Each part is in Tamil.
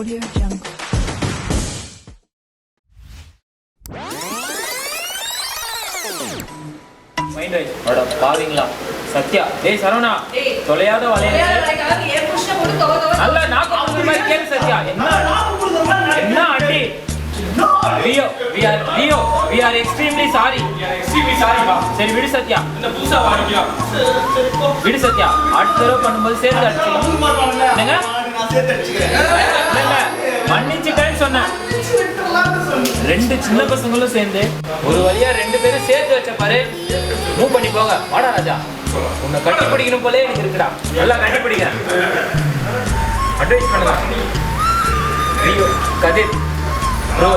Audio Jungle. மைண்ட் ரைட் அட பாவீங்களா சத்யா டேய் சரவணா தொலையாத வளையல நல்ல நாக்கு புடுற மாதிரி கேளு சத்யா என்ன அடி we are extremely sorry பா சரி விடு சத்யா என்ன புதுசா வாங்கியா விடு சத்யா அடுத்த தடவை பண்ணும்போது சேர்த்து அடிச்சுக்கலாம் என்னங்க நான் சேர்த்து அடிச்சுக்கிறேன் இல்ல மன்னிச்சுட்டேன்னு சொன்னேன் ரெண்டு சின்ன பசங்களும் சேர்ந்து ஒரு வழியா ரெண்டு பேரும் சேர்த்து வச்ச பாரு மூவ் பண்ணி போங்க வாடா ராஜா உன்னை கட்டி பிடிக்கணும் போலே எனக்கு இருக்குடா நல்லா கட்டி பிடிக்கிறேன் அட்வைஸ் பண்ணுங்க கதிர் ப்ரோ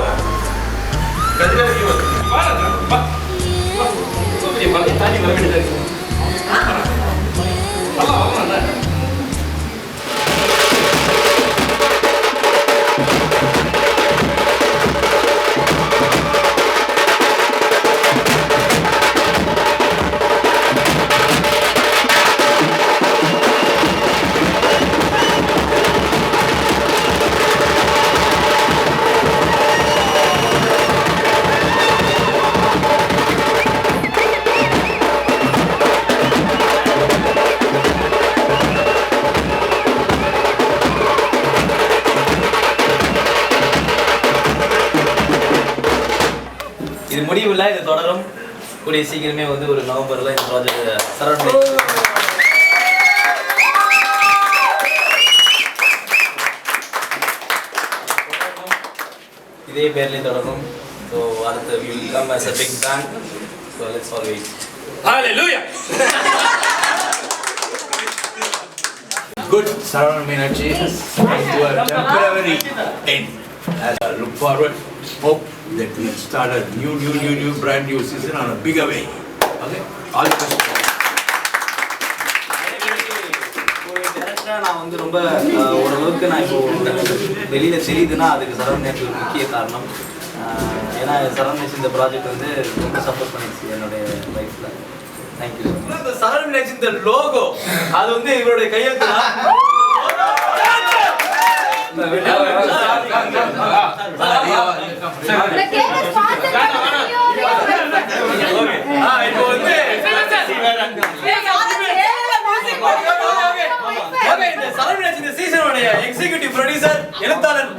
இது முடிவுல இது தொடரும் கூடிய சீக்கிரமே வந்து ஒரு நவம்பர்ல இந்த ப்ராஜெக்ட் சரவணன் இதே பேர்லயே தொடரும் ஸோ அடுத்த we will come as a big band so let's all wait hallelujah good Saravanan Meenakshi to a temporary end as I look forward hope that we start a new brand new season on a bigger way okay all the best நான் வந்து ரொம்ப ஓரளவுக்கு நான் இப்போ வெளியில் தெரியுதுன்னா அதுக்கு சரவணேஷ் ஒரு முக்கிய காரணம் ஏன்னா சரவணேஷ் இந்த ப்ராஜெக்ட் வந்து ரொம்ப சப்போர்ட் பண்ணிடுச்சு என்னுடைய லைஃப்பில் தேங்க்யூ இந்த சரவணேஷ் இந்த லோகோ அது வந்து இவருடைய கையெழுத்து இப்போ வந்து இந்த சரவணேஷ் இந்த சீசனோட எக்ஸிகியூட்டிவ் ப்ரொடியூசர் எழுத்தாளர்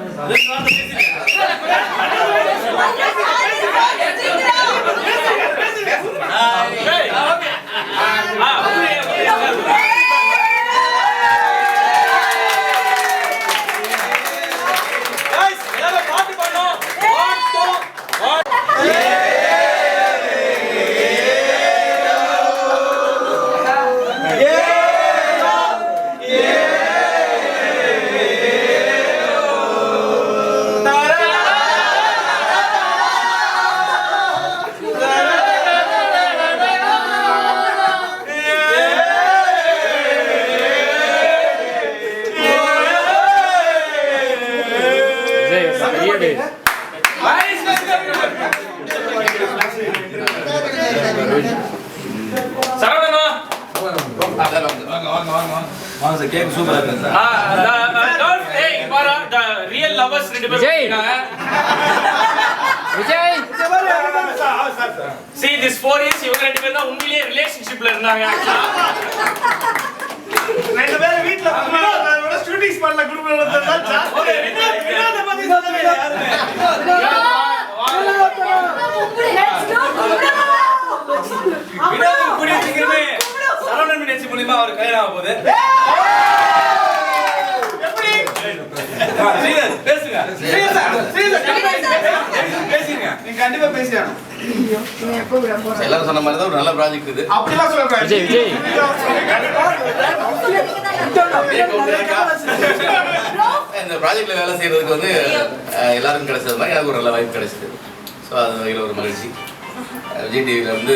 பாட்டு பண்ணோம் சரவணனா வாங்க கேக் சூப்பரா இருக்கு ஏய் பாரா தி ரியல் லவர்ஸ் ரெண்டு பேரும் இருக்காங்க விஜய் see this 4 years இவங்க ரெண்டு பேரும் தான் உண்மையிலேயே ரிலேஷன்ஷிப்ல இருந்தாங்க ரெண்டு பேரும் வீட்ல வினோத ஷூட்டிங் ஸ்பாட்ல குரூப்ல இருந்தாங்க ஓகே வினோத பத்தி சொல்லுங்க வினோத கூடிய சீக்கிரமே சரவணன் மீனாட்சி மூலமா அவர் கல்யாணம் ஆக போகுது எப்படி சீரியஸ் பேசுங்க பேசுங்க நீங்க கண்டிப்பா பேசியானோ எல்லாரும் சொன்ன மாதிரி தான் ஒரு நல்ல ப்ராஜெக்ட் இது அப்படிலாம் சொல்ல விஜய் இந்த ப்ராஜெக்ட்ல வேலை செய்யறதுக்கு வந்து எல்லாருக்கும் கிடைச்சது மாதிரி எனக்கு ஒரு நல்ல வாய்ப்பு கிடைச்சது ஸோ அது வகையில் ஒரு மகிழ்ச்சி விஜய் டிவியில் வந்து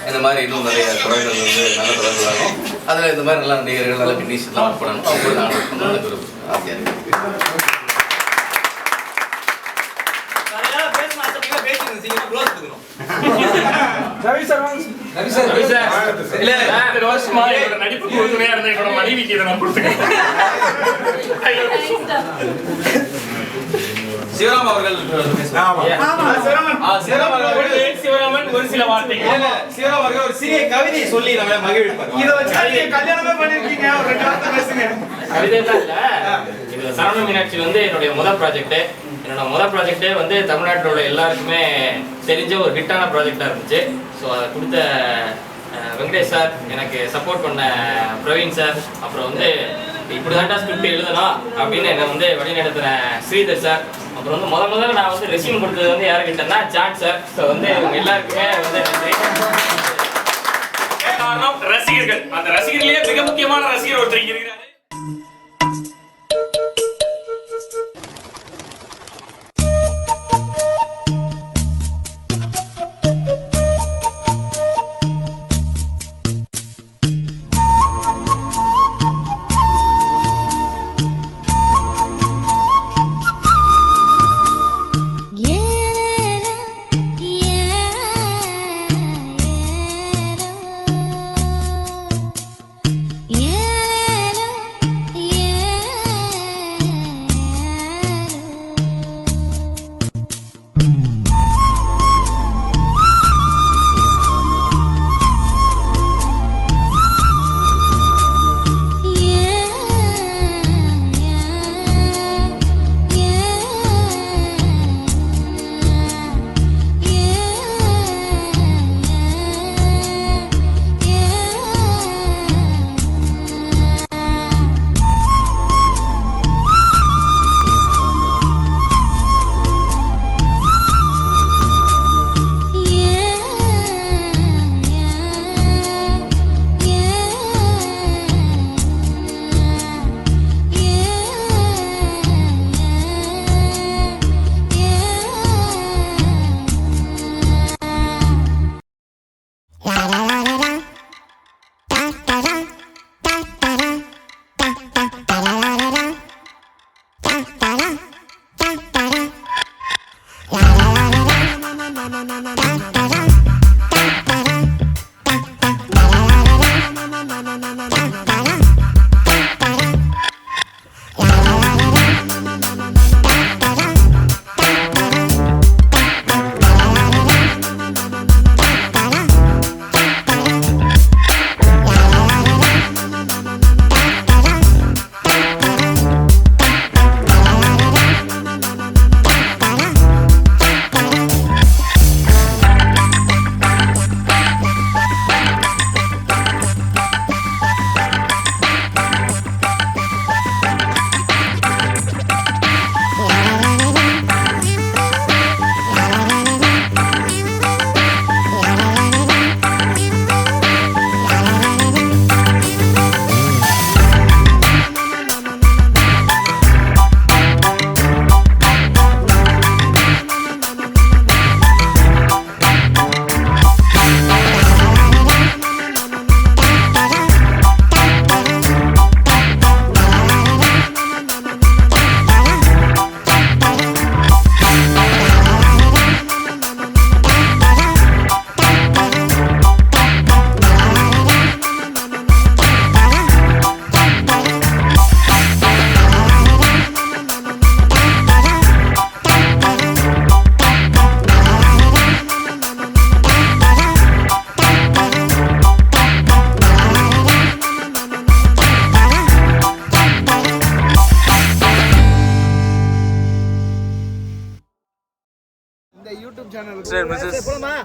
இந்த மாதிரி இன்னும் நிறைய துறைகள் வந்து நல்ல தொடர்புகளாகும் அதில் இந்த மாதிரி நல்ல நடிகர்கள் நல்ல டெக்னீஷியன்லாம் ஒர்க் பண்ணணும் அவங்க நான் ஒர்க் பண்ணணும் எனக்கு ஒரு ஆசையாக இருக்குது பேசணும் பேசுங்க சீக்கிரம் க்ளோஸ் பண்ணுங்க ரவி சார் இல்ல இத்தனை வருஷமா என்னோட நடிப்புக்கு உறுதுணையா இருந்த என்னோட மனைவிக்கு இதை நான் கொடுத்துக்கிறேன். சிவராம் அவர்கள் சிவராமன் ஒரு சில வார்த்தைகள் சிவராம் அவர்கள் ஒரு சிறிய கவிதை சொல்லி நம்ம மகிழ்விப்பார். இதை வச்சு கல்யாணமே பண்ணிருக்கீங்க, ஒரு 2 வார்த்தை பேசுங்க. கவிதை தான் இல்ல, இது சரவண மீனாட்சி வந்து என்னுடைய முதல் ப்ராஜெக்ட். என்னோட முதல் ப்ராஜெக்டே வந்து தமிழ்நாட்டோட எல்லாருக்குமே தெரிஞ்ச ஒரு ஹிட்டான ப்ராஜெக்டாக இருந்துச்சு. ஸோ அதை கொடுத்த வெங்கடேஷ் சார், எனக்கு சப்போர்ட் பண்ண பிரவீன் சார், அப்புறம் வந்து இப்படி தாண்டா ஸ்கிரிப்ட் எழுதணும் அப்படின்னு என்னை வந்து வழிநடத்துன ஸ்ரீதர் சார், அப்புறம் வந்து முதல்ல நான் வந்து ரெஸ்யூம் கொடுத்தது வந்து யாருக்கிட்டேன்னா ஜான் சார். ஸோ வந்து இவங்க எல்லாருக்குமே வந்து நன்றி. காரணம் ரசிகர்கள். அந்த ரசிகர்களே மிக முக்கியமான ரசிகர் ஒருத்தர் இருக்கிறாரு.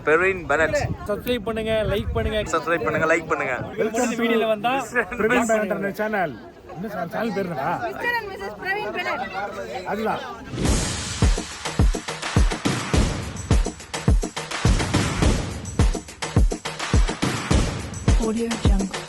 பெர்வின் பெனட் சப்ஸ்கிரைப் பண்ணுங்க, லைக் பண்ணுங்க. சப்ஸ்கிரைப் பண்ணுங்க, லைக் பண்ணுங்க. வெல்கம் டு வீடியோல வந்தா பிரவீன் பெனட் சேனல். என்ன சேனல் பேர் என்னடா? Mister and missus Praveen Bennet. அதுதான். Audio Jungle.